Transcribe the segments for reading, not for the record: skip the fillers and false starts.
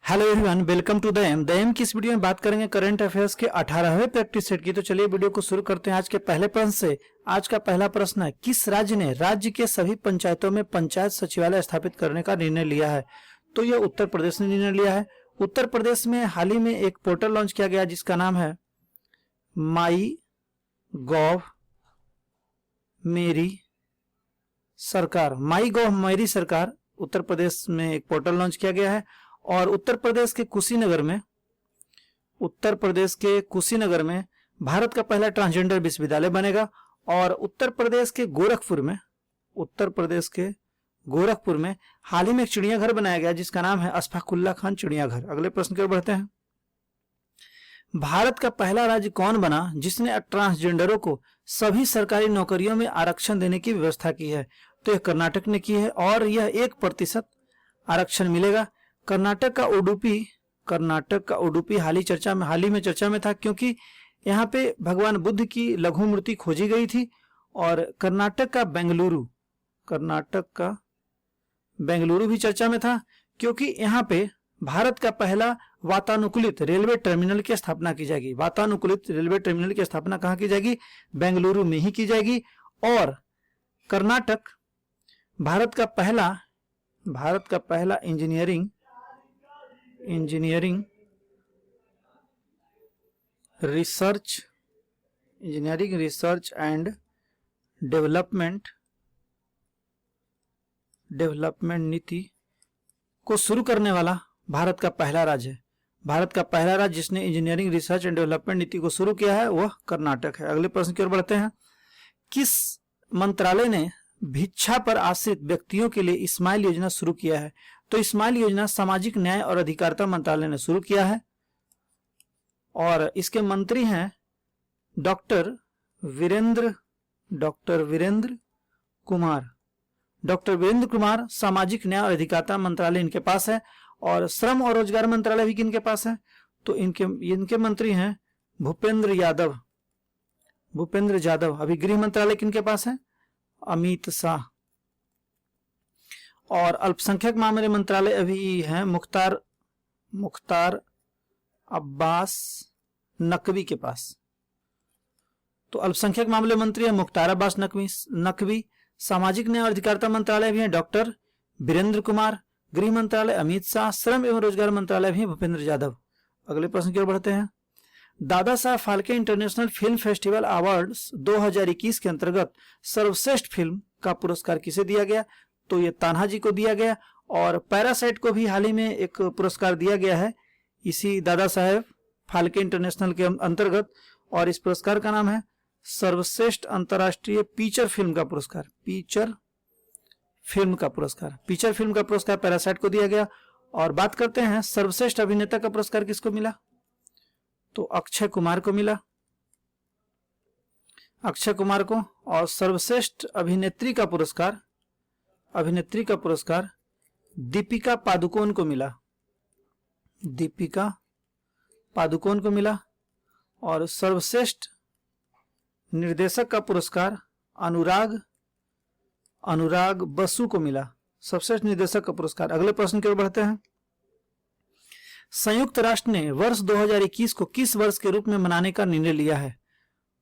Hello everyone, welcome to the एम की इस वीडियो में बात करेंगे करंट अफेयर्स के 18वें प्रैक्टिस सेट की। तो चलिए वीडियो को शुरू करते हैं आज के पहले प्रश्न से। आज का पहला प्रश्न है, किस राज्य ने राज्य के सभी पंचायतों में पंचायत सचिवालय स्थापित करने का निर्णय लिया है? तो यह उत्तर प्रदेश ने निर्णय लिया है। उत्तर प्रदेश में हाल ही में एक पोर्टल लॉन्च किया गया जिसका नाम है माई गॉव मेरी सरकार। माई गॉव मेरी सरकार उत्तर प्रदेश में एक पोर्टल लॉन्च किया गया है और उत्तर प्रदेश के कुशीनगर में भारत का पहला ट्रांसजेंडर विश्वविद्यालय बनेगा। और उत्तर प्रदेश के गोरखपुर में हाल ही में एक चिड़ियाघर बनाया गया जिसका नाम है अशफाकुल्ला खान चिड़ियाघर। अगले प्रश्न की ओर बढ़ते हैं। भारत का पहला राज्य कौन बना जिसने ट्रांसजेंडरों को सभी सरकारी नौकरियों में आरक्षण देने की व्यवस्था की है? तो यह कर्नाटक ने की है और यह 1% आरक्षण मिलेगा। कर्नाटक का उडुपी हाल ही में चर्चा में था क्योंकि यहाँ पे भगवान बुद्ध की लघु मूर्ति खोजी गई थी। और कर्नाटक का बेंगलुरु भी चर्चा में था क्योंकि यहाँ पे भारत का पहला वातानुकूलित रेलवे टर्मिनल की स्थापना की जाएगी। वातानुकूलित रेलवे टर्मिनल की स्थापना कहाँ की जाएगी? बेंगलुरु में ही की जाएगी। और कर्नाटक भारत का पहला इंजीनियरिंग रिसर्च एंड डेवलपमेंट नीति को शुरू करने वाला भारत का पहला राज्य है। भारत का पहला राज्य जिसने इंजीनियरिंग रिसर्च एंड डेवलपमेंट नीति को शुरू किया है वह कर्नाटक है। अगले प्रश्न की ओर बढ़ते हैं। किस मंत्रालय ने भिक्षा पर आश्रित व्यक्तियों के लिए स्माइल योजना शुरू किया है? तो स्माइल योजना सामाजिक न्याय और अधिकारिता मंत्रालय ने शुरू किया है और इसके मंत्री हैं डॉक्टर वीरेंद्र कुमार। सामाजिक न्याय और अधिकारिता मंत्रालय इनके पास है और श्रम और रोजगार मंत्रालय भी इनके पास है। तो इनके मंत्री हैं भूपेंद्र यादव। अभी गृह मंत्रालय किनके पास है? अमित शाह। और अल्पसंख्यक मामले मंत्रालय अभी है मुख्तार अब्बास नकवी के पास। तो अल्पसंख्यक मामले मंत्री है मुख्तार अब्बास नकवी। सामाजिक न्याय और अधिकारिता मंत्रालय भी है डॉक्टर वीरेंद्र कुमार। गृह मंत्रालय अमित शाह। श्रम एवं रोजगार मंत्रालय भी भूपेंद्र यादव। अगले प्रश्न की ओर बढ़ते हैं। Dada Saheb Phalke international film festival awards 2021 के अंतर्गत सर्वश्रेष्ठ फिल्म का पुरस्कार किसे दिया गया? तो ये तान्हा जी को दिया गया। और पैरासाइट को भी हाल ही में एक पुरस्कार दिया गया है इसी दादा साहब फाल्के इंटरनेशनल के अंतर्गत और इस पुरस्कार का नाम है सर्वश्रेष्ठ अंतर्राष्ट्रीय फीचर फिल्म का पुरस्कार पैरासाइट को दिया गया। और बात करते हैं सर्वश्रेष्ठ अभिनेता का पुरस्कार किसको मिला? तो अक्षय कुमार को मिला, और सर्वश्रेष्ठ अभिनेत्री का पुरस्कार दीपिका पादुकोण को मिला। और सर्वश्रेष्ठ निर्देशक का पुरस्कार अनुराग बसु को मिला। सर्वश्रेष्ठ निर्देशक का पुरस्कार। अगले प्रश्न की ओर बढ़ते हैं। संयुक्त राष्ट्र ने वर्ष 2021 को किस वर्ष के रूप में मनाने का निर्णय लिया है?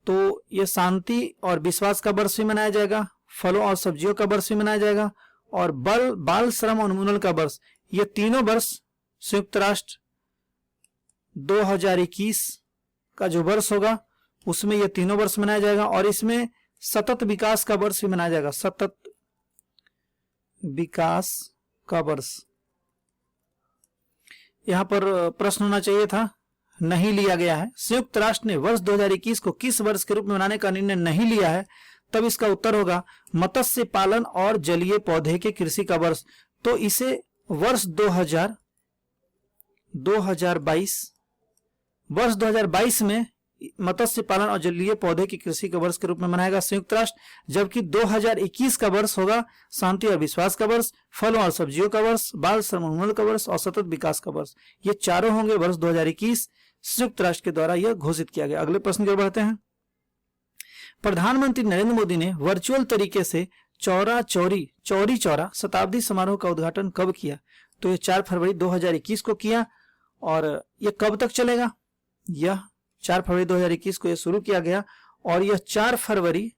तो यह शांति और विश्वास का वर्ष भी मनाया जाएगा, फलों और सब्जियों का वर्ष भी मनाया जाएगा और बाल श्रम उन्मूलन का वर्ष। ये तीनों वर्ष संयुक्त राष्ट्र 2021 का जो वर्ष होगा उसमें ये तीनों वर्ष मनाया जाएगा और इसमें सतत विकास का वर्ष भी मनाया जाएगा। सतत विकास का वर्ष। यहां पर प्रश्न होना चाहिए था, नहीं लिया गया है। संयुक्त राष्ट्र ने वर्ष 2021 को किस वर्ष के रूप में मनाने का निर्णय नहीं लिया है? तब इसका उत्तर होगा मत्स्य पालन और जलीय पौधे के कृषि का वर्ष। तो इसे वर्ष 2022 में मत्स्य पालन और जलीय पौधे की कृषि के वर्ष के रूप में मनाएगा संयुक्त राष्ट्र, जबकि 2021 का वर्ष होगा शांति और विश्वास का वर्ष, फलों और सब्जियों का वर्ष, बाल श्रम उन्मूलन का वर्ष और सतत विकास का वर्ष। ये चारों होंगे वर्ष 2021 संयुक्त राष्ट्र के द्वारा यह घोषित किया गया। अगले प्रश्न की ओर बढ़ते हैं। प्रधानमंत्री नरेंद्र मोदी ने वर्चुअल तरीके से चौरी चौरा शताब्दी समारोह का उद्घाटन कब किया? तो ये 4 फरवरी 2021 को किया। और ये कब तक चलेगा? यह 4 फरवरी 2021 को ये शुरू किया गया और यह 4 फरवरी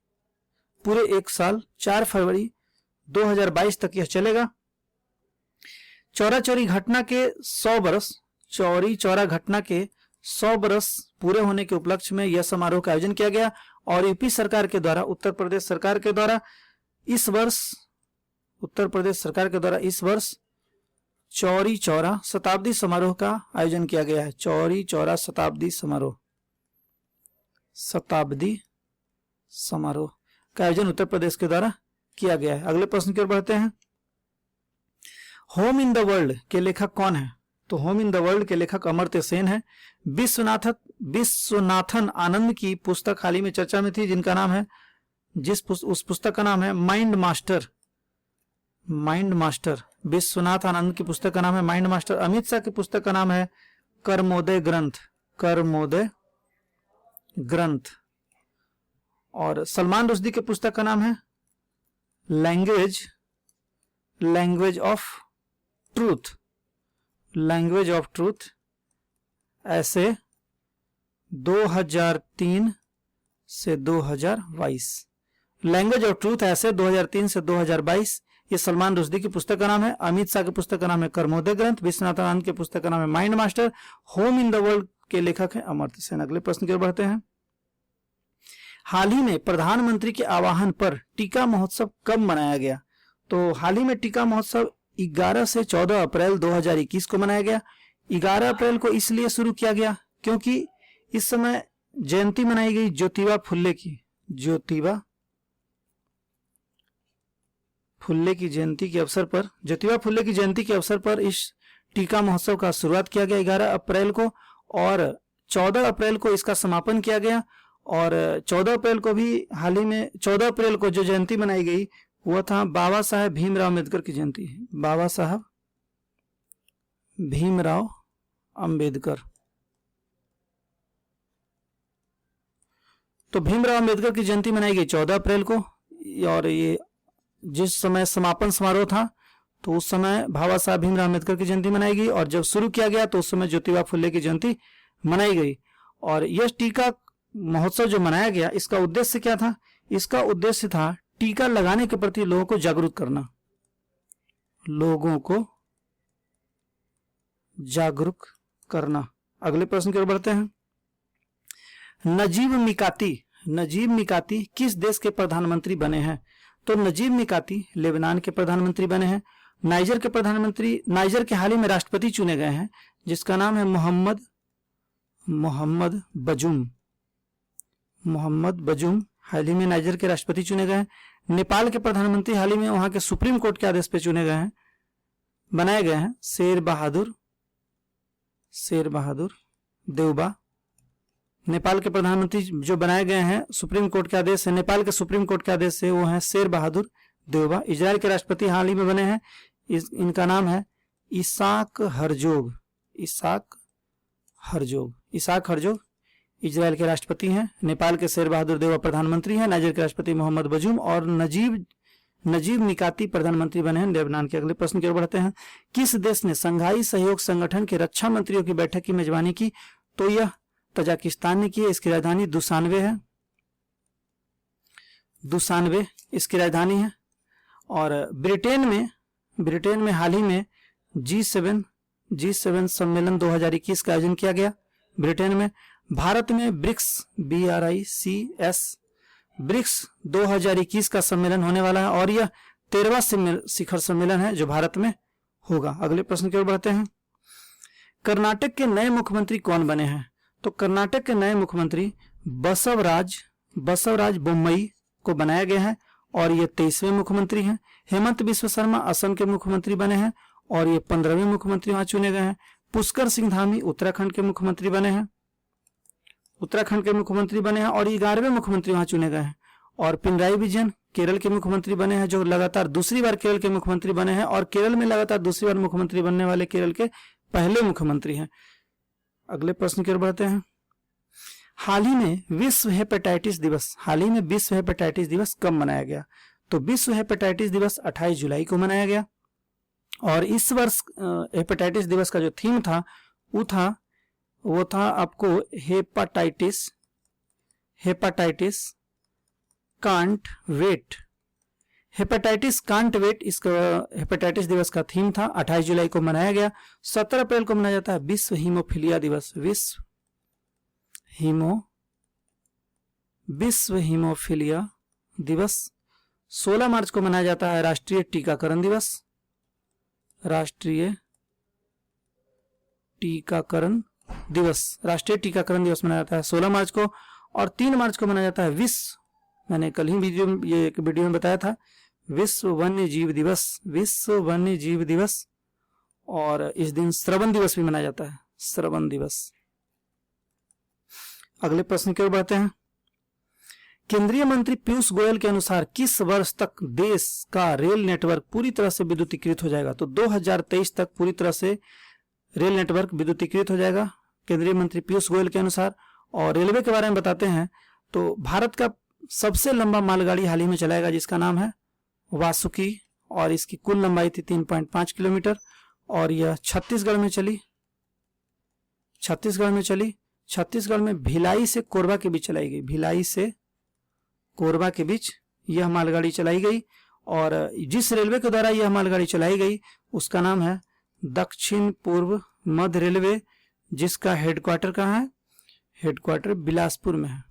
पूरे एक साल 4 फरवरी 2022 तक यह चलेगा। चौरा चौरी घटना के 100 बरस, चौरी चौरा घटना के 100 बरस पूरे होने के उपलक्ष्य में यह समारोह का आयोजन किया गया और यूपी सरकार के द्वारा, उत्तर प्रदेश सरकार के द्वारा इस वर्ष चौरी चौरा शताब्दी समारोह का आयोजन किया गया है। चौरी चौरा शताब्दी समारोह का आयोजन उत्तर प्रदेश के द्वारा किया गया है। अगले प्रश्न की ओर बढ़ते हैं। होम इन द वर्ल्ड के लेखक कौन है? तो होम इन द वर्ल्ड के लेखक अमर्त्य सेन है। विश्वनाथन आनंद की पुस्तक हाल ही में चर्चा में थी, जिनका नाम है, उस पुस्तक का नाम है माइंड मास्टर। विश्वनाथ आनंद की पुस्तक का नाम है माइंड मास्टर। अमित शाह की पुस्तक का नाम है कर्मोदय ग्रंथ। और सलमान रुश्दी की पुस्तक का नाम है लैंग्वेज ऑफ ट्रूथ। ऐसे 2003 से 2022। लैंग्वेज ऑफ ट्रूथ ऐसे 2003 से 2022 ये सलमान रुश्दी की पुस्तक का नाम है। अमित शाह की पुस्तक का नाम है कर्मोदय ग्रंथ। विश्वनाथ आनंद की पुस्तक का नाम है mind master. Home in the world के लेखक है अमर्त्य सेन। अगले प्रश्न की ओर बढ़ते हैं। हाल ही में प्रधानमंत्री के आह्वान पर टीका महोत्सव कब मनाया गया? तो हाल ही में टीका महोत्सव 11 से 14 अप्रैल 2021 को मनाया गया। 11 अप्रैल को इसलिए शुरू किया गया क्योंकि इस समय जयंती मनाई गई ज्योतिबा फुल्ले की जयंती के अवसर पर इस टीका महोत्सव का शुरुआत किया गया 11 अप्रैल को और 14 अप्रैल को इसका समापन किया गया। और 14 अप्रैल को भी हाल ही में 14 अप्रैल को जो जयंती मनाई गई वो था बाबा साहेब भीमराव अम्बेडकर की जयंती। बाबा साहब भीमराव अम्बेडकर। तो भीमराव अम्बेडकर की जयंती मनाई गई 14 अप्रैल को और ये जिस समय समापन समारोह था तो उस समय बाबा साहब भीमराव अम्बेडकर की जयंती मनाई गई और जब शुरू किया गया तो उस समय ज्योतिबा फुल्ले की जयंती मनाई गई। और यह टीका महोत्सव जो मनाया गया इसका उद्देश्य क्या था? इसका उद्देश्य था टीका लगाने के प्रति लोगों को जागरूक करना। अगले प्रश्न की ओर बढ़ते हैं। नजीब मिकाती किस देश के प्रधानमंत्री बने हैं? तो नजीब मिकाती लेबनान के प्रधानमंत्री बने हैं। नाइजर के हाल ही में राष्ट्रपति चुने गए हैं जिसका नाम है मोहम्मद बजूम हाल ही में नाइजर के राष्ट्रपति चुने गए हैं। नेपाल के प्रधानमंत्री हाल ही में वहां के सुप्रीम कोर्ट के आदेश पे बनाए गए हैं शेर बहादुर देउबा। नेपाल के प्रधानमंत्री जो बनाए गए हैं सुप्रीम कोर्ट के आदेश से, नेपाल के सुप्रीम कोर्ट के आदेश से, वो हैं शेर बहादुर देउबा। इजराइल के राष्ट्रपति हाल ही में बने हैं, इनका नाम है इसाक हरजोग इजराइल के राष्ट्रपति हैं। नेपाल के शेर बहादुर देउबा प्रधानमंत्री हैं। नाइजर के राष्ट्रपति मोहम्मद बजूम और नजीब मिकाती प्रधानमंत्री बने हैं लेबनान के। अगले प्रश्न की ओर बढ़ते हैं। किस देश ने संघाई सहयोग संगठन के रक्षा मंत्रियों की बैठक की मेजबानी की? तो यह तजाकिस्तान ने की है। इसकी राजधानी दुसानबे इसकी राजधानी है। और ब्रिटेन में हाल ही में G7 सम्मेलन 2021 का आयोजन किया गया ब्रिटेन में। भारत में ब्रिक्स 2021 का सम्मेलन होने वाला है और यह 13वां शिखर सम्मेलन है जो भारत में होगा। अगले प्रश्न की ओर बढ़ते हैं। कर्नाटक के नए मुख्यमंत्री कौन बने हैं? तो कर्नाटक के नए मुख्यमंत्री बसवराज बोम्मई को बनाया गया है और ये 23वें मुख्यमंत्री हैं। हेमंत बिस्व शर्मा असम के मुख्यमंत्री बने हैं और ये 15वें मुख्यमंत्री वहां चुने गए हैं। पुष्कर सिंह धामी उत्तराखंड के मुख्यमंत्री बने हैं और 11वें मुख्यमंत्री वहां चुने गए हैं। और पिनराई विजयन केरल के मुख्यमंत्री बने हैं जो लगातार दूसरी बार केरल के मुख्यमंत्री बने हैं और केरल में लगातार दूसरी बार मुख्यमंत्री बनने वाले केरल के पहले मुख्यमंत्री हैं। अगले प्रश्न की ओर बढ़ते हैं। हाल ही में विश्व हेपेटाइटिस दिवस कब मनाया गया? तो विश्व हेपेटाइटिस दिवस 28 जुलाई को मनाया गया और इस वर्ष हेपेटाइटिस दिवस का जो थीम था वो था आपको hepatitis can't wait. Hepatitis can't wait इसका हेपेटाइटिस दिवस का थीम था। 28 जुलाई को मनाया गया। 17 अप्रैल को मनाया जाता है विश्व हीमोफीलिया दिवस। विश्व हीमोफीलिया दिवस। 16 मार्च को मनाया जाता है राष्ट्रीय टीकाकरण दिवस। राष्ट्रीय टीकाकरण दिवस मनाया जाता है 16 मार्च को। और 3 मार्च को मनाया जाता है मैंने कल ही वीडियो में बताया था, विश्व वन्य जीव दिवस। और इस दिन श्रवण दिवस भी मनाया जाता है, श्रवण दिवस। अगले प्रश्न की ओर बढ़ते हैं। केंद्रीय मंत्री पीयूष गोयल के अनुसार किस वर्ष तक देश का रेल नेटवर्क पूरी तरह से विद्युतीकृत हो जाएगा? तो 2023 तक पूरी तरह से रेल नेटवर्क विद्युतीकृत हो जाएगा केंद्रीय मंत्री पीयूष गोयल के अनुसार। और रेलवे के बारे में बताते हैं तो भारत का सबसे लंबा मालगाड़ी हाल ही में चलाएगा जिसका नाम है वासुकी, और इसकी कुल लंबाई थी 3.5 किलोमीटर और यह छत्तीसगढ़ में चली। छत्तीसगढ़ में भिलाई से कोरबा के बीच चलाई गई। भिलाई से कोरबा के बीच यह मालगाड़ी चलाई गई। और जिस रेलवे के द्वारा यह मालगाड़ी चलाई गई उसका नाम है दक्षिण पूर्व मध्य रेलवे, जिसका हेडक्वार्टर कहाँ है? हेडक्वार्टर बिलासपुर में है।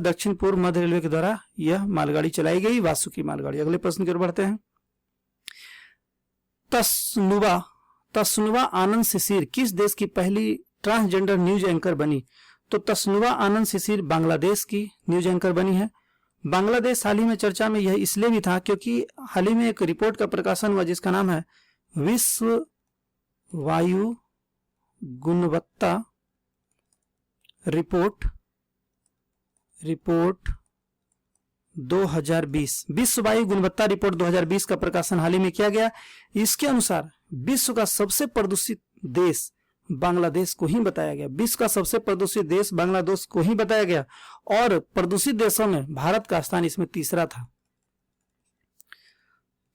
दक्षिण पूर्व मध्य रेलवे के द्वारा यह मालगाड़ी चलाई गई, वासुकी मालगाड़ी। अगले प्रश्न की ओर बढ़ते हैं। तस्नुवा आनंद शिशिर किस देश की पहली ट्रांसजेंडर न्यूज एंकर बनी? तो तस्नुवा आनंद शिशिर बांग्लादेश की न्यूज एंकर बनी है। बांग्लादेश हाल ही में चर्चा में यह इसलिए भी था क्योंकि हाल ही में एक रिपोर्ट का प्रकाशन हुआ जिसका नाम है विश्व वायु गुणवत्ता रिपोर्ट 2020। विश्व वायु गुणवत्ता रिपोर्ट 2020 का प्रकाशन हाल ही में किया गया। इसके अनुसार विश्व का सबसे प्रदूषित देश बांग्लादेश को ही बताया गया। विश्व का सबसे प्रदूषित देश बांग्लादेश को ही बताया गया और प्रदूषित देशों में भारत का स्थान इसमें तीसरा था।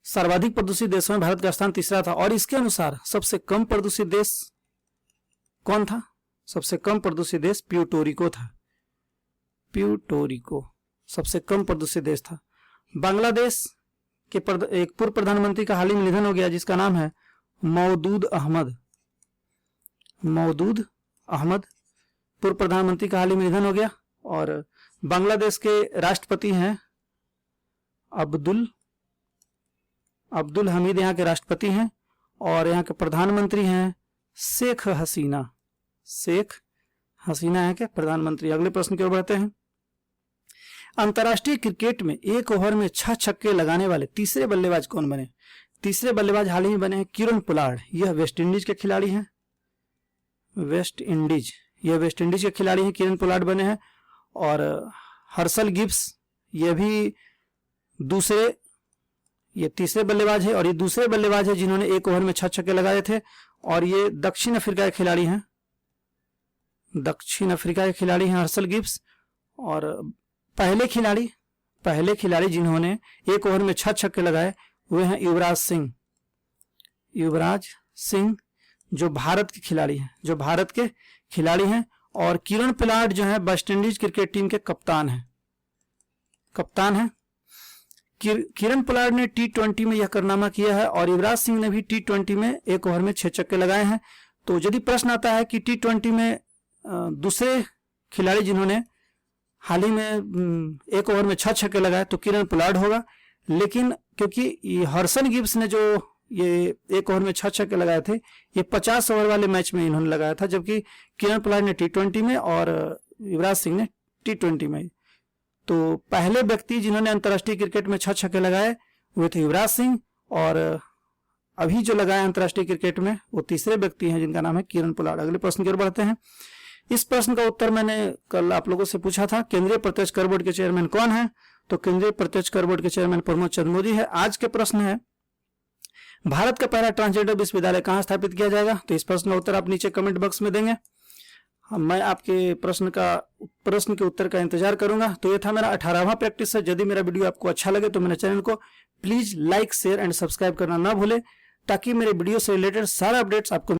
सर्वाधिक प्रदूषित देशों में भारत का स्थान तीसरा था। और इसके अनुसार सबसे कम प्रदूषित देश कौन था? सबसे कम प्रदूषित देश प्यूर्टोरिको था। प्यूर्टोरिको सबसे कम प्रदूषित देश था। बांग्लादेश के एक पूर्व प्रधानमंत्री का हाल ही में निधन हो गया जिसका नाम है मौदूद अहमद। पूर्व प्रधानमंत्री का हाल ही में निधन हो गया। और बांग्लादेश के राष्ट्रपति हैं अब्दुल हमीद, यहाँ के राष्ट्रपति हैं। और यहाँ के प्रधानमंत्री हैं शेख हसीना है क्या प्रधानमंत्री। अगले प्रश्न की ओर बढ़ते हैं। अंतर्राष्ट्रीय क्रिकेट में एक ओवर में 6 छक्के लगाने वाले तीसरे बल्लेबाज कौन बने? तीसरे बल्लेबाज हाल ही में बने हैं किरण पोलार्ड। यह वेस्ट इंडीज के खिलाड़ी हैं। किरण पोलार्ड बने हैं। और हर्षल गिब्स ये तीसरे बल्लेबाज है और ये दूसरे बल्लेबाज है जिन्होंने एक ओवर में 6 छक्के लगाए थे। और ये दक्षिण अफ्रीका के खिलाड़ी हैं हर्षल गिब्स। और पहले खिलाड़ी जिन्होंने एक ओवर में 6 छक्के लगाए वे हैं युवराज सिंह जो भारत के खिलाड़ी हैं। और किरण पोलार्ड जो है वेस्ट इंडीज क्रिकेट टीम के कप्तान हैं। किरण पोलार्ड ने T20 में यह कारनामा किया है और युवराज सिंह ने भी T20 में एक ओवर में 6 छक्के लगाए हैं। तो यदि प्रश्न आता है कि T20 में दूसरे खिलाड़ी जिन्होंने हाल ही में एक ओवर में 6 छक्के लगाए तो किरण पोलार्ड होगा। लेकिन क्योंकि हर्षल गिब्स ने जो ये एक ओवर में 6 छक्के लगाए थे ये 50 ओवर वाले मैच में इन्होंने लगाया था, जबकि किरण पोलार्ड ने T20 में और युवराज सिंह ने T20 में। तो पहले व्यक्ति जिन्होंने अंतर्राष्ट्रीय क्रिकेट में 6 छक्के लगाए वो थे युवराज सिंह। और अभी जो लगाए अंतर्राष्ट्रीय क्रिकेट में वो तीसरे व्यक्ति हैं जिनका नाम है किरण पोलार्ड। अगले प्रश्न की ओर बढ़ते हैं। इस प्रश्न का उत्तर मैंने कल आप लोगों से पूछा था। केंद्रीय प्रत्यक्ष कर बोर्ड के चेयरमैन कौन है? तो केंद्रीय प्रत्यक्ष कर बोर्ड के चेयरमैन प्रमोद चंद्र मोदी है। आज के प्रश्न है भारत का पहला ट्रांसजेंडर विश्वविद्यालय कहां स्थापित किया जाएगा? तो इस प्रश्न का उत्तर आप नीचे कमेंट बॉक्स में देंगे। मैं आपके प्रश्न के उत्तर का इंतजार करूंगा। तो ये था मेरा 18वां प्रैक्टिस है। यदि मेरा वीडियो आपको अच्छा लगे तो मेरे चैनल को please like share and subscribe करना ना भूलें ताकि मेरे वीडियो से रिलेटेड सारा अपडेट्स आपको